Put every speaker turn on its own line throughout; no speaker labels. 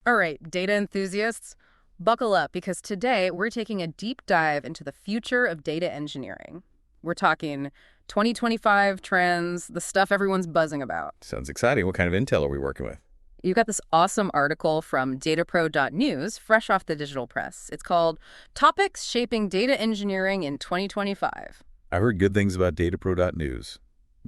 All right, data enthusiasts, buckle up because today we're taking a deep dive into the future of data engineering. We're talking 2025 trends, the stuff everyone's buzzing about.
Sounds exciting. What kind of intel are we working with?
You got this awesome article from datapro.news, fresh off the digital press. It's called Topics Shaping Data Engineering in 2025.
I've heard good things about datapro.news.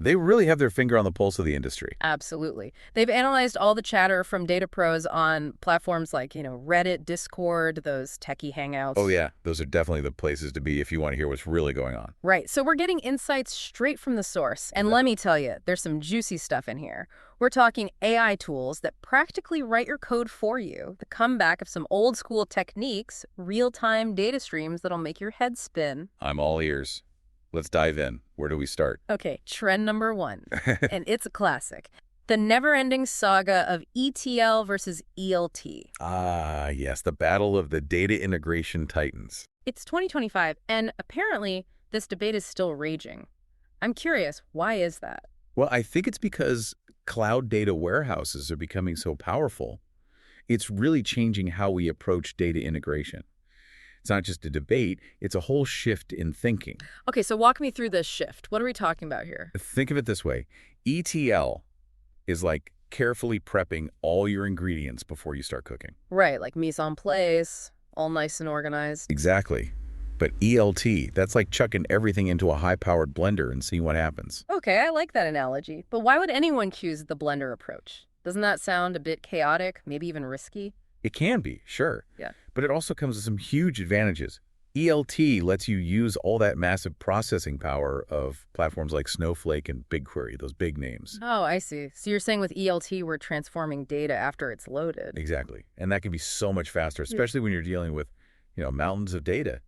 They really have their finger on the pulse of the industry.
Absolutely. They've analyzed all the chatter from data pros on platforms like, Reddit, Discord, those techie
Oh
hangouts.
yeah, those are definitely the places to be if you want to hear what's really going on.
Right. So we're getting insights straight from the source. And let me tell you, there's some juicy stuff in here. We're talking AI tools that practically write your code for you, the comeback of some old school techniques, real-time data streams that'll make your head spin.
I'm all ears. Let's dive in. Where do we start?
Okay, trend number one, and it's a classic. The never-ending saga of ETL versus ELT.
Ah, yes, the battle of the data integration titans.
It's 2025, and apparently this debate is still raging. I'm curious, why is that?
Well, I think it's because cloud data warehouses are becoming so powerful. It's really changing how we approach data integration. It's not just a debate, it's a whole shift in thinking.
Okay, so walk me through this shift. What are we talking about here?
Think of it this way. ETL is like carefully prepping all your ingredients before you start cooking.
Right, like mise en place, all nice and organized.
Exactly. But ELT, that's like chucking everything into a high-powered blender and seeing what happens.
Okay, I like that analogy. But why would anyone choose the blender approach? Doesn't that sound a bit chaotic, maybe even risky?
It can be, sure.
Yeah.
But it also comes with some huge advantages. ELT lets you use all that massive processing power of platforms like Snowflake and BigQuery, those big names.
Oh, I see. So you're saying with ELT, we're transforming data after it's loaded.
Exactly. And that can be so much faster, especially when you're dealing with, mountains of data.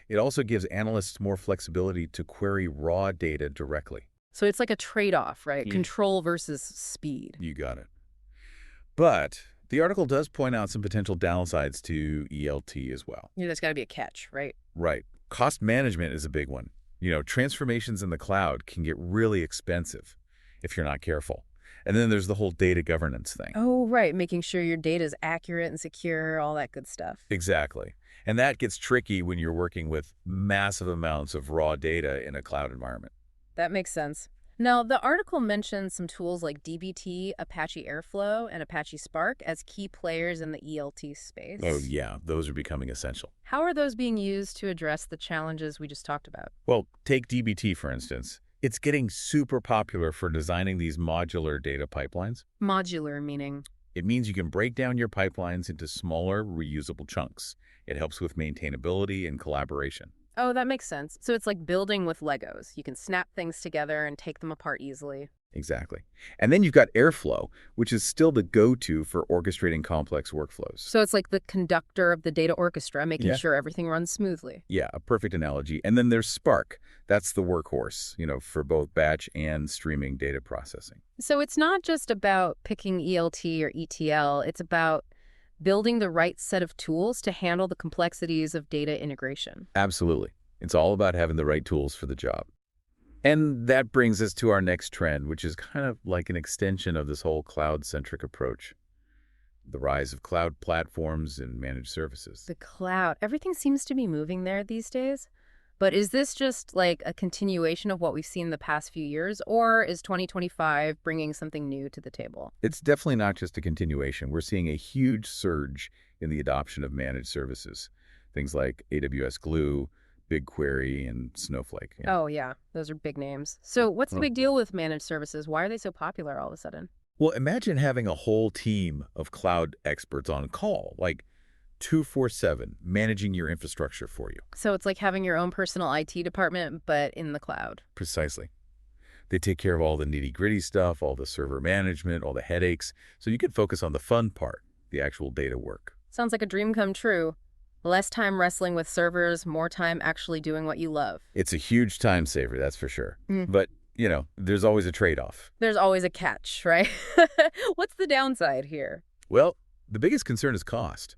It also gives analysts more flexibility to query raw data directly.
So it's like a trade-off, right?
Yeah.
Control versus speed.
You got it. But the article does point out some potential downsides to ELT as well.
Yeah, there's got to be a catch, right?
Right. Cost management is a big one. Transformations in the cloud can get really expensive if you're not careful. And then there's the whole data governance thing.
Oh, right. Making sure your data is accurate and secure, all that good stuff.
Exactly. And that gets tricky when you're working with massive amounts of raw data in a cloud environment.
That makes sense. Now, the article mentions some tools like dbt, Apache Airflow, and Apache Spark as key players in the ELT space.
Oh, yeah. Those are becoming essential.
How are those being used to address the challenges we just talked about?
Well, take dbt, for instance. It's getting super popular for designing these modular data pipelines.
Modular meaning?
It means you can break down your pipelines into smaller, reusable chunks. It helps with maintainability and collaboration.
Oh, that makes sense. So it's like building with Legos. You can snap things together and take them apart easily.
Exactly. And then you've got Airflow, which is still the go-to for orchestrating complex workflows.
So it's like the conductor of the data orchestra, making
Yeah.
sure everything runs smoothly.
Yeah, a perfect analogy. And then there's Spark. That's the workhorse, for both batch and streaming data processing.
So it's not just about picking ELT or ETL. It's about building the right set of tools to handle the complexities of data integration.
Absolutely. It's all about having the right tools for the job. And that brings us to our next trend, which is kind of like an extension of this whole cloud-centric approach. The rise of cloud platforms and managed services.
The cloud, everything seems to be moving there these days. But is this just like a continuation of what we've seen the past few years, or is 2025 bringing something new to the table?
It's definitely not just a continuation. We're seeing a huge surge in the adoption of managed services. Things like AWS Glue, BigQuery, and Snowflake.
Oh, yeah, those are big names. So what's the big deal with managed services? Why are they so popular all of a sudden?
Well, imagine having a whole team of cloud experts on call, like 24/7, managing your infrastructure for you.
So it's like having your own personal IT department, but in the cloud.
Precisely. They take care of all the nitty-gritty stuff, all the server management, all the headaches, so you can focus on the fun part, the actual data work.
Sounds like a dream come true. Less time wrestling with servers, more time actually doing what you love.
It's a huge time saver, that's for sure.
Mm.
But, there's always a trade-off.
There's always a catch, right? What's the downside here?
Well, the biggest concern is cost.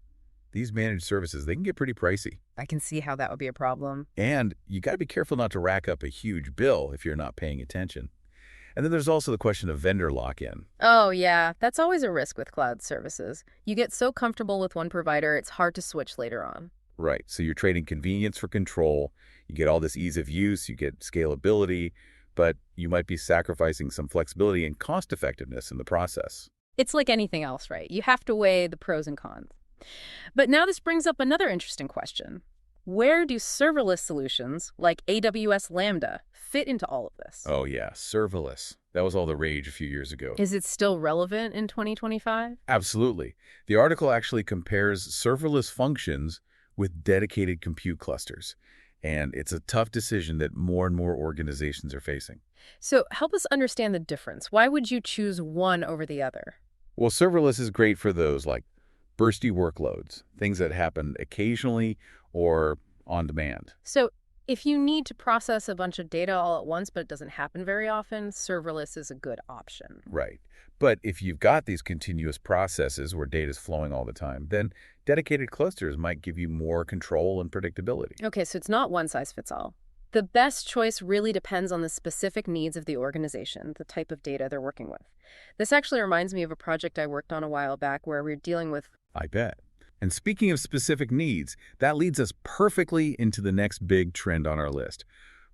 These managed services, they can get pretty pricey.
I can see how that would be a problem.
And you got to be careful not to rack up a huge bill if you're not paying attention. And then there's also the question of vendor lock-in.
Oh, yeah, that's always a risk with cloud services. You get so comfortable with one provider, it's hard to switch later on.
Right. So you're trading convenience for control. You get all this ease of use, you get scalability, but you might be sacrificing some flexibility and cost effectiveness in the process.
It's like anything else, right? You have to weigh the pros and cons. But now this brings up another interesting question. Where do serverless solutions like AWS Lambda fit into all of this?
Oh yeah, serverless. That was all the rage a few years ago.
Is it still relevant in 2025?
Absolutely. The article actually compares serverless functions with dedicated compute clusters. And it's a tough decision that more and more organizations are facing.
So help us understand the difference. Why would you choose one over the other?
Well, serverless is great for those like bursty workloads, things that happen occasionally or on demand.
So if you need to process a bunch of data all at once, but it doesn't happen very often, serverless is a good option.
Right. But if you've got these continuous processes where data is flowing all the time, then dedicated clusters might give you more control and predictability.
Okay, so it's not one size fits all. The best choice really depends on the specific needs of the organization, the type of data they're working with. This actually reminds me of a project I worked on a while back where we were dealing with.
I bet. And speaking of specific needs, that leads us perfectly into the next big trend on our list: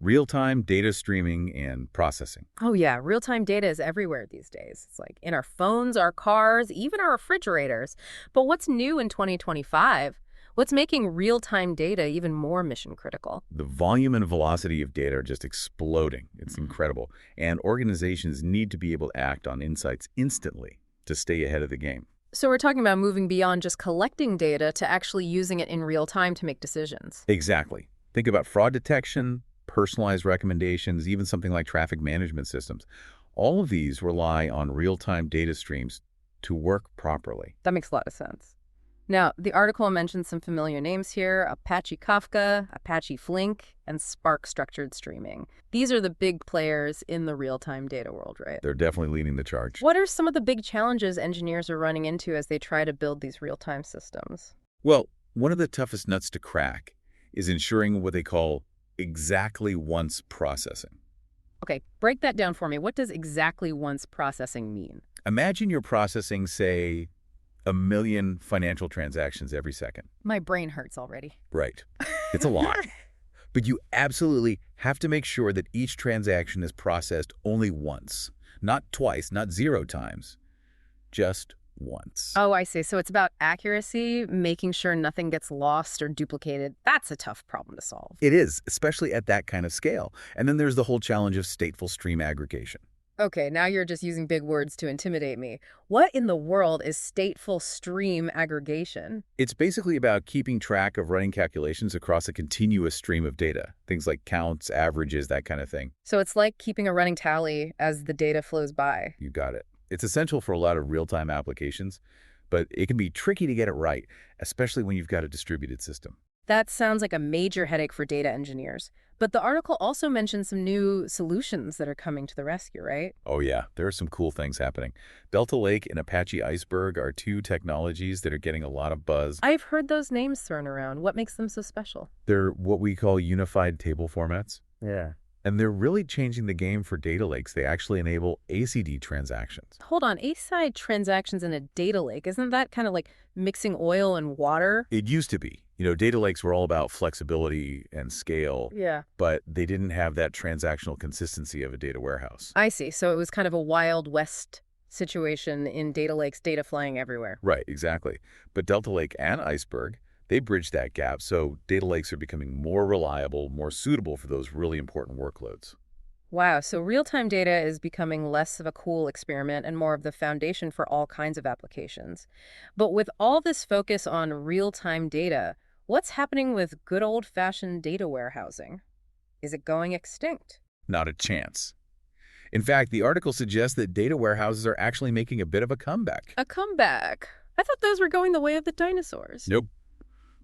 real-time data streaming and processing.
Oh yeah, real-time data is everywhere these days. It's like in our phones, our cars, even our refrigerators. But what's new in 2025? What's making real-time data even more mission critical?
The volume and velocity of data are just exploding. It's incredible. And organizations need to be able to act on insights instantly to stay ahead of the game.
So we're talking about moving beyond just collecting data to actually using it in real time to make decisions.
Exactly. Think about fraud detection, personalized recommendations, even something like traffic management systems. All of these rely on real-time data streams to work properly.
That makes a lot of sense. Now, the article mentions some familiar names here: Apache Kafka, Apache Flink, and Spark Structured Streaming. These are the big players in the real-time data world, right?
They're definitely leading the charge.
What are some of the big challenges engineers are running into as they try to build these real-time systems?
Well, one of the toughest nuts to crack is ensuring what they call exactly once processing.
Okay, break that down for me. What does exactly once processing mean?
Imagine you're processing, say, 1 million financial transactions every second.
My brain hurts already.
Right. It's a lot. But you absolutely have to make sure that each transaction is processed only once. Not twice, not 0 times. Just once.
Oh, I see. So it's about accuracy, making sure nothing gets lost or duplicated. That's a tough problem to solve.
It is, especially at that kind of scale. And then there's the whole challenge of stateful stream aggregation.
Okay, now you're just using big words to intimidate me. What in the world is stateful stream aggregation?
It's basically about keeping track of running calculations across a continuous stream of data. Things like counts, averages, that kind of thing.
So it's like keeping a running tally as the data flows by.
You got it. It's essential for a lot of real-time applications, but it can be tricky to get it right, especially when you've got a distributed system.
That sounds like a major headache for data engineers. But the article also mentions some new solutions that are coming to the rescue, right?
Oh yeah, there are some cool things happening. Delta Lake and Apache Iceberg are 2 technologies that are getting a lot of buzz.
I've heard those names thrown around. What makes them so special?
They're what we call unified table formats.
Yeah.
And they're really changing the game for data lakes. They actually enable ACD transactions.
Hold on, ACID transactions in a data lake, isn't that kind of like mixing oil and water?
It used to be. You know, data lakes were all about flexibility and scale,
Yeah.
but they didn't have that transactional consistency of a data warehouse.
I see. So it was kind of a Wild West situation in data lakes, data flying everywhere.
Right, exactly. But Delta Lake and Iceberg, they bridge that gap, so data lakes are becoming more reliable, more suitable for those really important workloads.
Wow, so real-time data is becoming less of a cool experiment and more of the foundation for all kinds of applications. But with all this focus on real-time data, what's happening with good old-fashioned data warehousing? Is it going extinct?
Not a chance. In fact, the article suggests that data warehouses are actually making a bit of a comeback.
A comeback? I thought those were going the way of the dinosaurs.
Nope.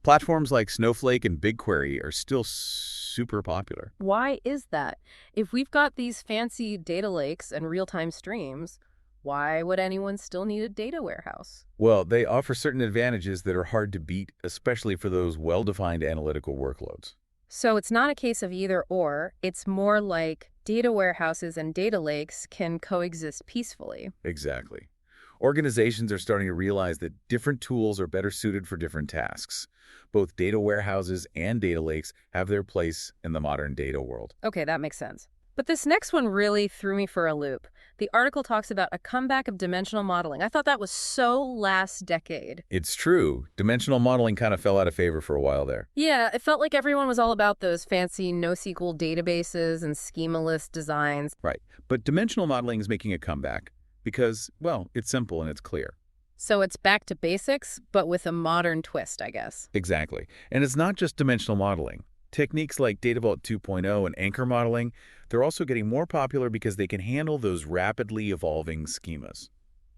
Platforms like Snowflake and BigQuery are still super popular.
Why is that? If we've got these fancy data lakes and real-time streams, why would anyone still need a data warehouse?
Well, they offer certain advantages that are hard to beat, especially for those well-defined analytical workloads.
So it's not a case of either or, it's more like data warehouses and data lakes can coexist peacefully.
Exactly. Organizations are starting to realize that different tools are better suited for different tasks. Both data warehouses and data lakes have their place in the modern data world.
Okay, that makes sense. But this next one really threw me for a loop. The article talks about a comeback of dimensional modeling. I thought that was so last decade.
It's true. Dimensional modeling kind of fell out of favor for a while there.
Yeah, it felt like everyone was all about those fancy NoSQL databases and schema-less designs.
Right. But dimensional modeling is making a comeback because, well, it's simple and it's clear.
So it's back to basics, but with a modern twist, I guess.
Exactly. And it's not just dimensional modeling. Techniques like Data Vault 2.0 and anchor modeling, they're also getting more popular because they can handle those rapidly evolving schemas.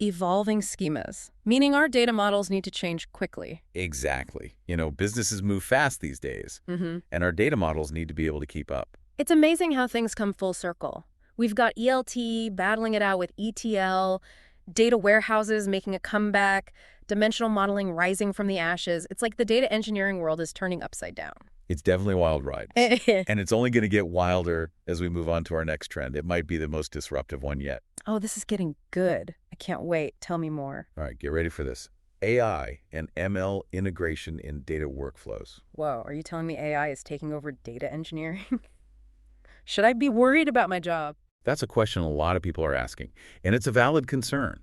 Evolving schemas, meaning our data models need to change quickly.
Exactly. Businesses move fast these days, and our data models need to be able to keep up.
It's amazing how things come full circle. We've got ELT battling it out with ETL, data warehouses making a comeback, dimensional modeling rising from the ashes. It's like the data engineering world is turning upside down.
It's definitely a wild ride. And it's only going to get wilder as we move on to our next trend. It might be the most disruptive one yet.
Oh, this is getting good. I can't wait. Tell me more.
All right, get ready for this. AI and ML integration in data workflows.
Whoa, are you telling me AI is taking over data engineering? Should I be worried about my job?
That's a question a lot of people are asking, and it's a valid concern.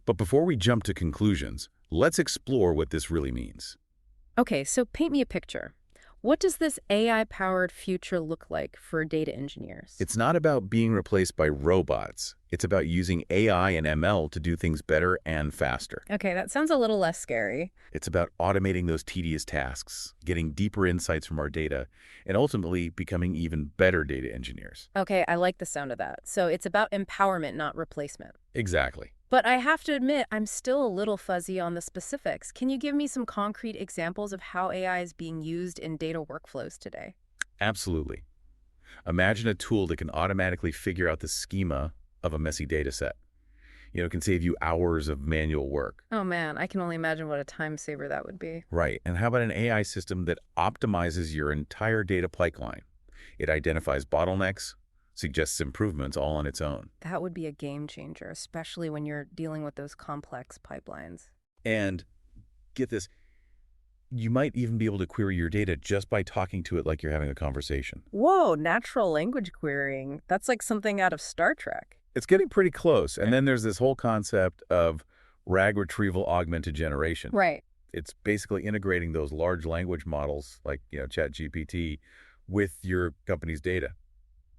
But before we jump to conclusions, let's explore what this really means.
Okay, so paint me a picture. What does this AI-powered future look like for data engineers?
It's not about being replaced by robots. It's about using AI and ML to do things better and faster.
Okay, that sounds a little less scary.
It's about automating those tedious tasks, getting deeper insights from our data, and ultimately becoming even better data engineers.
Okay, I like the sound of that. So it's about empowerment, not replacement.
Exactly.
But I have to admit, I'm still a little fuzzy on the specifics. Can you give me some concrete examples of how AI is being used in data workflows today?
Absolutely. Imagine a tool that can automatically figure out the schema of a messy data set. It can save you hours of manual work.
Oh man, I can only imagine what a time saver that would be.
Right. And how about an AI system that optimizes your entire data pipeline? It identifies bottlenecks, suggests improvements all on its own.
That would be a game changer, especially when you're dealing with those complex pipelines.
And get this, you might even be able to query your data just by talking to it like you're having a conversation.
Whoa, natural language querying. That's like something out of Star Trek.
It's getting pretty close. And then there's this whole concept of RAG retrieval augmented generation.
Right.
It's basically integrating those large language models like, ChatGPT with your company's data.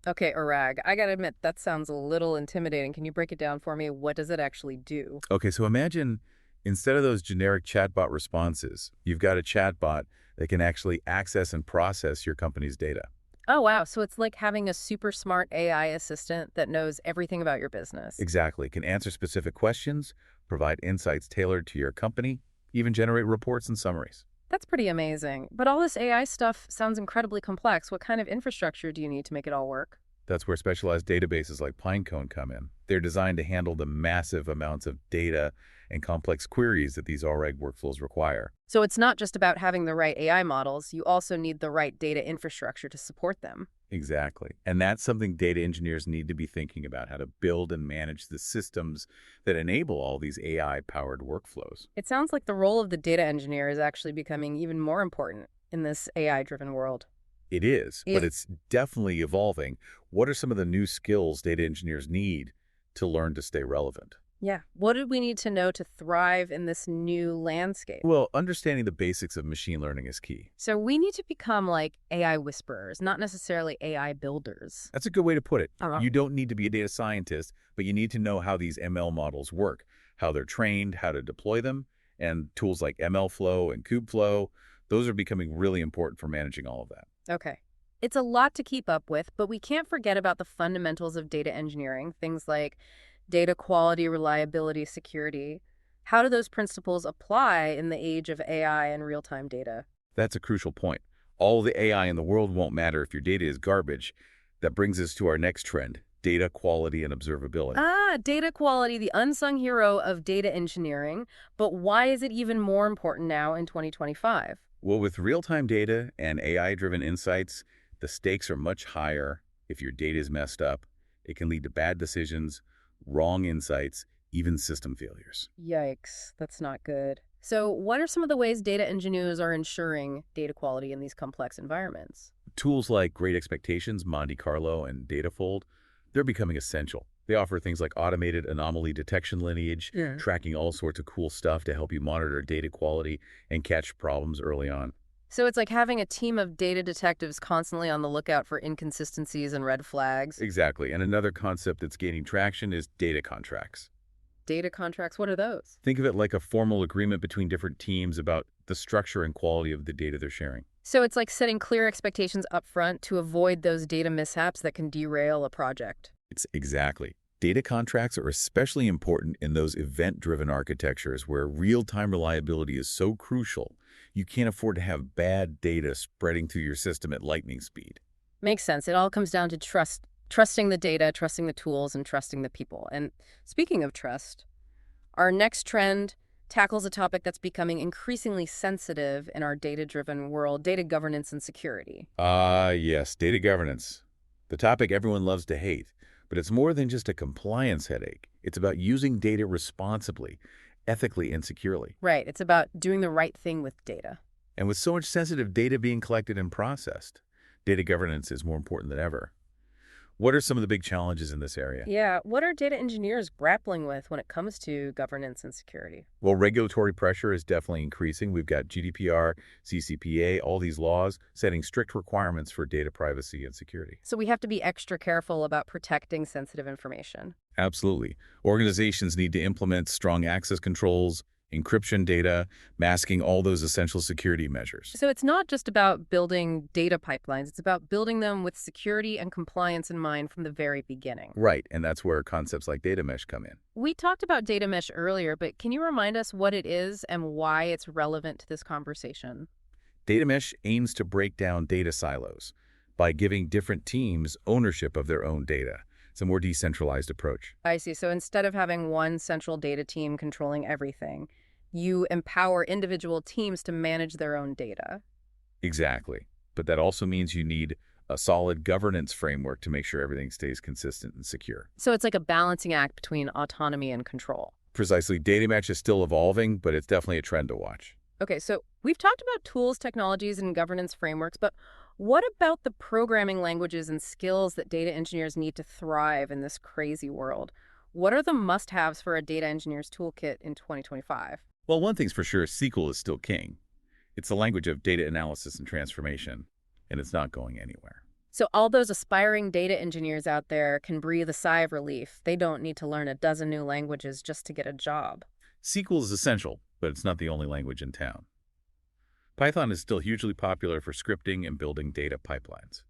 Okay, RAG. I gotta admit, that sounds a little intimidating. Can you break it down for me? What does it actually do?
Okay, so imagine instead of those generic chatbot responses, you've got a chatbot that can actually access and process your company's data.
Oh, wow. So it's like having a super smart AI assistant that knows everything about your business.
Exactly. Can answer specific questions, provide insights tailored to your company, even generate reports and summaries.
That's pretty amazing. But all this AI stuff sounds incredibly complex. What kind of infrastructure do you need to make it all work?
That's where specialized databases like Pinecone come in. They're designed to handle the massive amounts of data and complex queries that these RAG workflows require.
So it's not just about having the right AI models, you also need the right data infrastructure to support them.
Exactly. And that's something data engineers need to be thinking about, how to build and manage the systems that enable all these AI-powered workflows.
It sounds like the role of the data engineer is actually becoming even more important in this AI-driven world.
It is, but it's definitely evolving. What are some of the new skills data engineers need to learn to stay relevant?
Yeah. What did we need to know to thrive in this new landscape?
Well, understanding the basics of machine learning is key.
So we need to become like AI whisperers, not necessarily AI builders.
That's a good way to put it.
Uh-huh.
You don't need to be a data scientist, but you need to know how these ML models work, how they're trained, how to deploy them, and tools like MLflow and Kubeflow, those are becoming really important for managing all of that.
Okay. It's a lot to keep up with, but we can't forget about the fundamentals of data engineering, things like data quality, reliability, security. How do those principles apply in the age of AI and real-time data?
That's a crucial point. All the AI in the world won't matter if your data is garbage. That brings us to our next trend, data quality and observability.
Data quality, the unsung hero of data engineering. But why is it even more important now in 2025?
Well, with real-time data and AI-driven insights, the stakes are much higher If your data is messed up, it can lead to bad decisions, wrong insights, even system failures.
Yikes, that's not good. So what are some of the ways data engineers are ensuring data quality in these complex environments?
Tools like Great Expectations, Monte Carlo, and Datafold, they're becoming essential. They offer things like automated anomaly detection lineage,
Yeah.
tracking all sorts of cool stuff to help you monitor data quality and catch problems early on.
So it's like having a team of data detectives constantly on the lookout for inconsistencies and red flags.
Exactly. And another concept that's gaining traction is data contracts.
Data contracts, what are those?
Think of it like a formal agreement between different teams about the structure and quality of the data they're sharing.
So it's like setting clear expectations up front to avoid those data mishaps that can derail a project.
It's exactly. Data contracts are especially important in those event-driven architectures where real-time reliability is so crucial, you can't afford to have bad data spreading through your system at lightning speed.
Makes sense. It all comes down to trust. Trusting the data, trusting the tools, and trusting the people. And speaking of trust, our next trend tackles a topic that's becoming increasingly sensitive in our data-driven world, data governance and security.
Yes, data governance. The topic everyone loves to hate, but it's more than just a compliance headache. It's about using data responsibly, ethically, and securely.
Right. It's about doing the right thing with data.
And with so much sensitive data being collected and processed, data governance is more important than ever. What are some of the big challenges in this area?
Yeah. What are data engineers grappling with when it comes to governance and security?
Well, regulatory pressure is definitely increasing. We've got GDPR, CCPA, all these laws setting strict requirements for data privacy and security.
So we have to be extra careful about protecting sensitive information.
Absolutely. Organizations need to implement strong access controls, encryption data, masking all those essential security measures.
So it's not just about building data pipelines, it's about building them with security and compliance in mind from the very beginning.
Right, and that's where concepts like data mesh come in.
We talked about data mesh earlier, but can you remind us what it is and why it's relevant to this conversation?
Data mesh aims to break down data silos by giving different teams ownership of their own data. It's a more decentralized approach.
I see. So instead of having one central data team controlling everything, you empower individual teams to manage their own data.
Exactly. But that also means you need a solid governance framework to make sure everything stays consistent and secure.
So it's like a balancing act between autonomy and control.
Precisely. Data mesh is still evolving, but it's definitely a trend to watch.
Okay, so we've talked about tools, technologies, and governance frameworks, but what about the programming languages and skills that data engineers need to thrive in this crazy world? What are the must-haves for a data engineer's toolkit in 2025?
Well, one thing's for sure, SQL is still king. It's the language of data analysis and transformation, and it's not going anywhere.
So all those aspiring data engineers out there can breathe a sigh of relief. They don't need to learn a dozen new languages just to get a job.
SQL is essential, but it's not the only language in town. Python is still hugely popular for scripting and building data pipelines.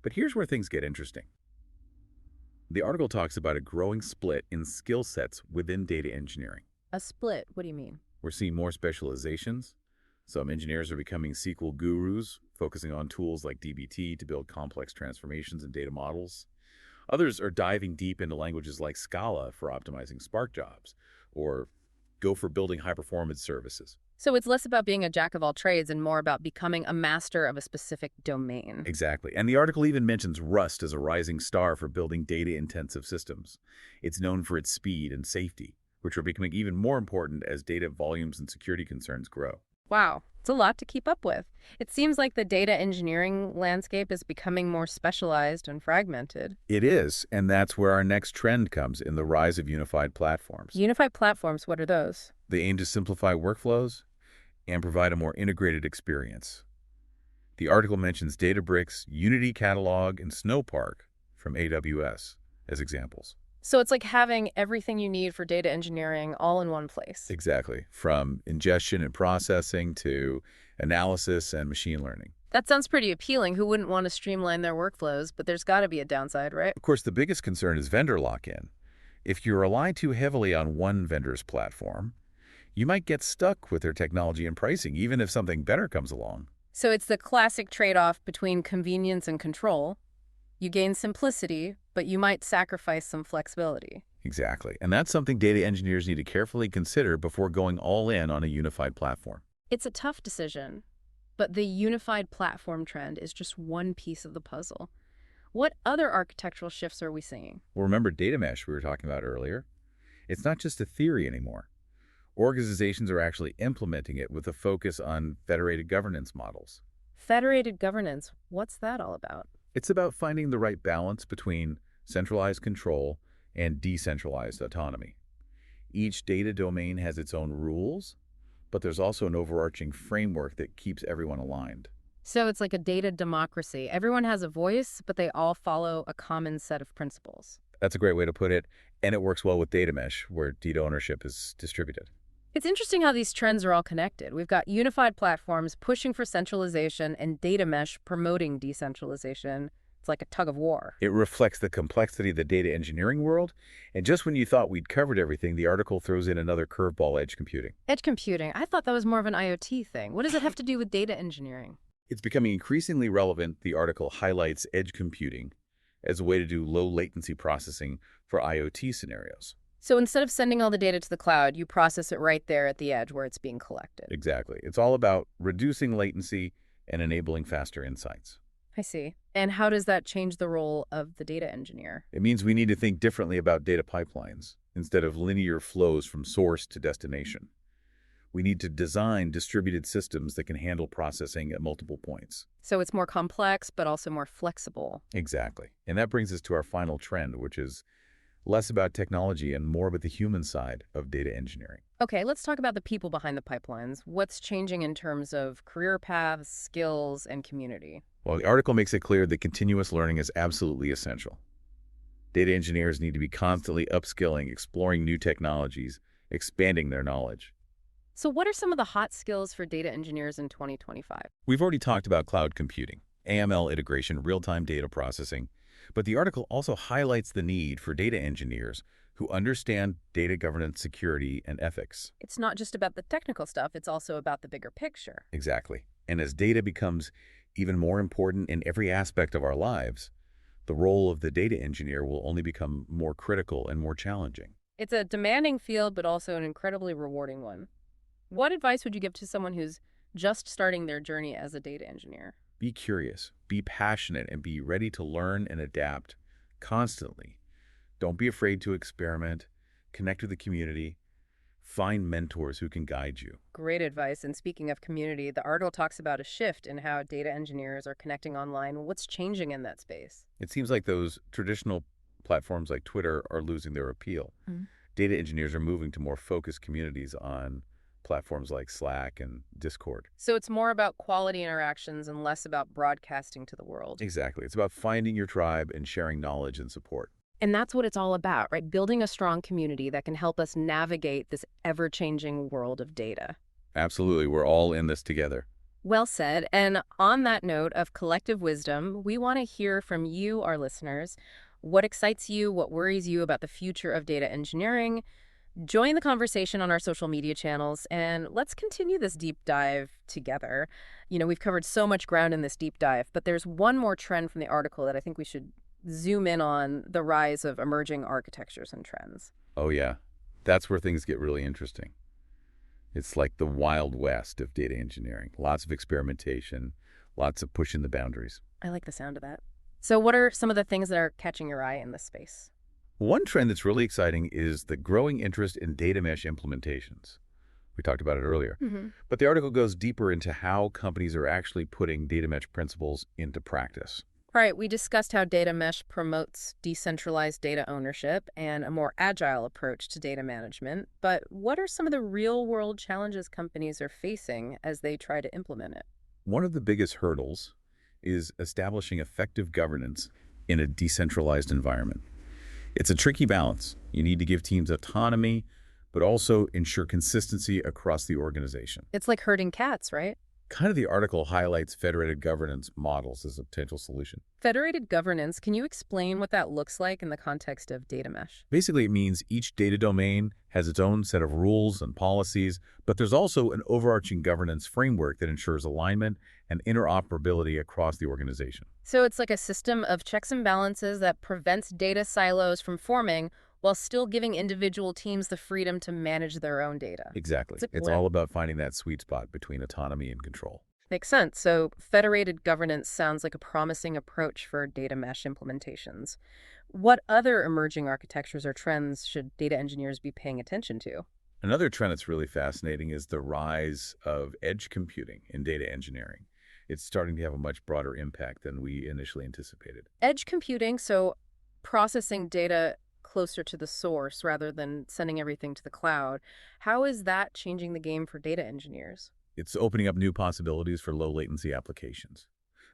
But here's where things get interesting. The article talks about a growing split in skill sets within data engineering.
A split? What do you mean?
We're seeing more specializations. Some engineers are becoming SQL gurus, focusing on tools like dbt to build complex transformations and data models. Others are diving deep into languages like Scala for optimizing Spark jobs, or Go for building high-performance services.
So it's less about being a jack of all trades and more about becoming a master of a specific domain.
Exactly. And the article even mentions Rust as a rising star for building data-intensive systems. It's known for its speed and safety, which are becoming even more important as data volumes and security concerns grow.
Wow, it's a lot to keep up with. It seems like the data engineering landscape is becoming more specialized and fragmented.
It is, and that's where our next trend comes in the rise of unified platforms.
Unified platforms, what are those?
They aim to simplify workflows and provide a more integrated experience. The article mentions Databricks, Unity Catalog, and Snowpark from AWS as examples.
So it's like having everything you need for data engineering all in one place.
Exactly, from ingestion and processing to analysis and machine learning.
That sounds pretty appealing. Who wouldn't want to streamline their workflows? But there's got to be a downside, right?
Of course, the biggest concern is vendor lock-in. If you rely too heavily on one vendor's platform, you might get stuck with their technology and pricing, even if something better comes along.
So it's the classic trade-off between convenience and control. You gain simplicity, but you might sacrifice some flexibility.
Exactly. And that's something data engineers need to carefully consider before going all in on a unified platform.
It's a tough decision, but the unified platform trend is just one piece of the puzzle. What other architectural shifts are we seeing?
Well, remember data mesh we were talking about earlier? It's not just a theory anymore. Organizations are actually implementing it with a focus on federated governance models.
Federated governance, what's that all about?
It's about finding the right balance between centralized control and decentralized autonomy. Each data domain has its own rules, but there's also an overarching framework that keeps everyone aligned.
So it's like a data democracy. Everyone has a voice, but they all follow a common set of principles.
That's a great way to put it, and it works well with data mesh, where data ownership is distributed.
It's interesting how these trends are all connected. We've got unified platforms pushing for centralization and data mesh promoting decentralization. It's like a tug of war.
It reflects the complexity of the data engineering world, and just when you thought we'd covered everything, the article throws in another curveball: edge computing.
Edge computing, I thought that was more of an IoT thing. What does it have to do with data engineering?
It's becoming increasingly relevant. The article highlights edge computing as a way to do low latency processing for IoT scenarios.
So instead of sending all the data to the cloud, you process it right there at the edge where it's being collected.
Exactly. It's all about reducing latency and enabling faster insights.
I see. And how does that change the role of the data engineer?
It means we need to think differently about data pipelines instead of linear flows from source to destination. We need to design distributed systems that can handle processing at multiple points.
So it's more complex, but also more flexible.
Exactly. And that brings us to our final trend, which is less about technology and more about the human side of data engineering.
Okay, let's talk about the people behind the pipelines. What's changing in terms of career paths, skills, and community?
Well, the article makes it clear that continuous learning is absolutely essential. Data engineers need to be constantly upskilling, exploring new technologies, expanding their knowledge.
So what are some of the hot skills for data engineers in 2025?
We've already talked about cloud computing, AML integration, real-time data processing, but the article also highlights the need for data engineers who understand data governance, security, and ethics.
It's not just about the technical stuff, it's also about the bigger picture.
Exactly. And as data becomes even more important in every aspect of our lives, the role of the data engineer will only become more critical and more challenging.
It's a demanding field, but also an incredibly rewarding one. What advice would you give to someone who's just starting their journey as a data engineer?
Be curious, be passionate, and be ready to learn and adapt constantly. Don't be afraid to experiment, connect with the community, find mentors who can guide you.
Great advice. And speaking of community, the article talks about a shift in how data engineers are connecting online. What's changing in that space?
It seems like those traditional platforms like Twitter are losing their appeal. Data engineers are moving to more focused communities on platforms like Slack and Discord.
So it's more about quality interactions and less about broadcasting to the world.
Exactly. It's about finding your tribe and sharing knowledge and support.
And that's what it's all about, right? Building a strong community that can help us navigate this ever-changing world of data.
Absolutely. We're all in this together.
Well said. And on that note of collective wisdom, we want to hear from you, our listeners. What excites you? What worries you about the future of data engineering? Join the conversation on our social media channels, and let's continue this deep dive together. You know, we've covered so much ground in this deep dive, but there's one more trend from the article that I think we should zoom in on: the rise of emerging architectures and trends.
Oh, yeah. That's where things get really interesting. It's like the Wild West of data engineering. Lots of experimentation, lots of pushing the boundaries.
I like the sound of that. So what are some of the things that are catching your eye in this space?
One trend that's really exciting is the growing interest in data mesh implementations. We talked about it earlier. But the article goes deeper into how companies are actually putting data mesh principles into practice.
Right, we discussed how data mesh promotes decentralized data ownership and a more agile approach to data management. But what are some of the real-world challenges companies are facing as they try to implement it?
One of the biggest hurdles is establishing effective governance in a decentralized environment. It's a tricky balance. You need to give teams autonomy, but also ensure consistency across the organization.
It's like herding cats, right?
Kind of the article highlights federated governance models as a potential solution.
Federated governance, can you explain what that looks like in the context of data mesh?
Basically, it means each data domain has its own set of rules and policies, but there's also an overarching governance framework that ensures alignment and interoperability across the organization.
So it's like a system of checks and balances that prevents data silos from forming while still giving individual teams the freedom to manage their own data.
Exactly. It's all about finding that sweet spot between autonomy and control.
Makes sense. So federated governance sounds like a promising approach for data mesh implementations. What other emerging architectures or trends should data engineers be paying attention to?
Another trend that's really fascinating is the rise of edge computing in data engineering. It's starting to have a much broader impact than we initially anticipated.
Edge computing, so processing data closer to the source rather than sending everything to the cloud. How is that changing the game for data engineers?
It's opening up new possibilities for low latency applications.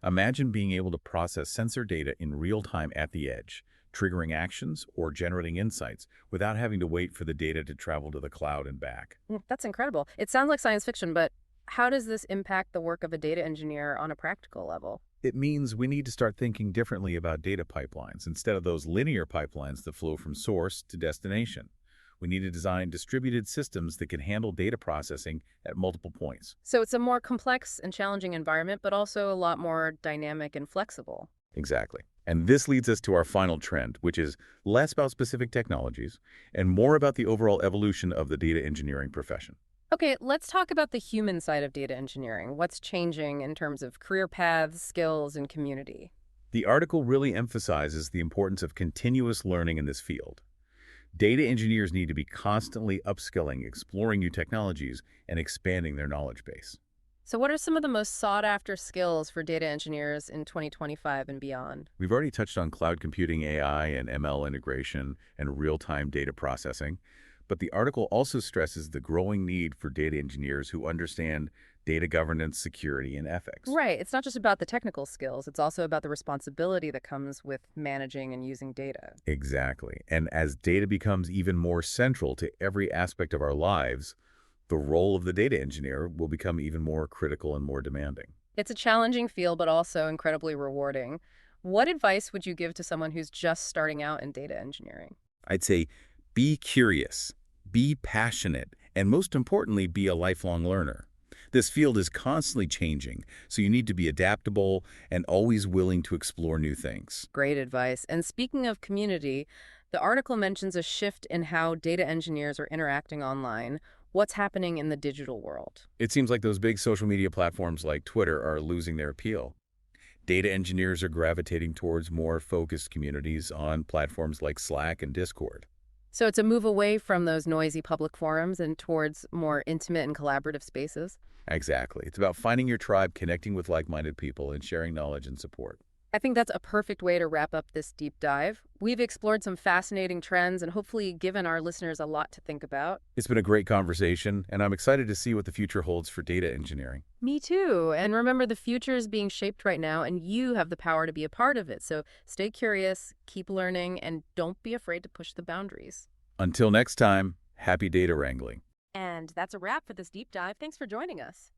Imagine being able to process sensor data in real time at the edge, triggering actions or generating insights without having to wait for the data to travel to the cloud and back.
That's incredible. It sounds like science fiction, but how does this impact the work of a data engineer on a practical level?
It means we need to start thinking differently about data pipelines instead of those linear pipelines that flow from source to destination. We need to design distributed systems that can handle data processing at multiple points.
So it's a more complex and challenging environment, but also a lot more dynamic and flexible.
Exactly. And this leads us to our final trend, which is less about specific technologies and more about the overall evolution of the data engineering profession.
Okay, let's talk about the human side of data engineering. What's changing in terms of career paths, skills, and community?
The article really emphasizes the importance of continuous learning in this field. Data engineers need to be constantly upskilling, exploring new technologies, and expanding their knowledge base.
So, what are some of the most sought after skills for data engineers in 2025 and beyond?
We've already touched on cloud computing, AI, and ML integration, and real-time data processing, but the article also stresses the growing need for data engineers who understand data governance, security, and ethics.
Right. It's not just about the technical skills, it's also about the responsibility that comes with managing and using data.
Exactly. And as data becomes even more central to every aspect of our lives, the role of the data engineer will become even more critical and more demanding.
It's a challenging field, but also incredibly rewarding. What advice would you give to someone who's just starting out in data engineering?
I'd say be curious, be passionate, and most importantly, be a lifelong learner. This field is constantly changing, so you need to be adaptable and always willing to explore new things.
Great advice. And speaking of community, the article mentions a shift in how data engineers are interacting online. What's happening in the digital world?
It seems like those big social media platforms like Twitter are losing their appeal. Data engineers are gravitating towards more focused communities on platforms like Slack and Discord.
So it's a move away from those noisy public forums and towards more intimate and collaborative spaces.
Exactly. It's about finding your tribe, connecting with like-minded people, and sharing knowledge and support.
I think that's a perfect way to wrap up this deep dive. We've explored some fascinating trends and hopefully given our listeners a lot to think about.
It's been a great conversation, and I'm excited to see what the future holds for data engineering.
Me too. And remember, the future is being shaped right now, and you have the power to be a part of it. So stay curious, keep learning, and don't be afraid to push the boundaries.
Until next time, happy data wrangling.
And that's a wrap for this deep dive. Thanks for joining us.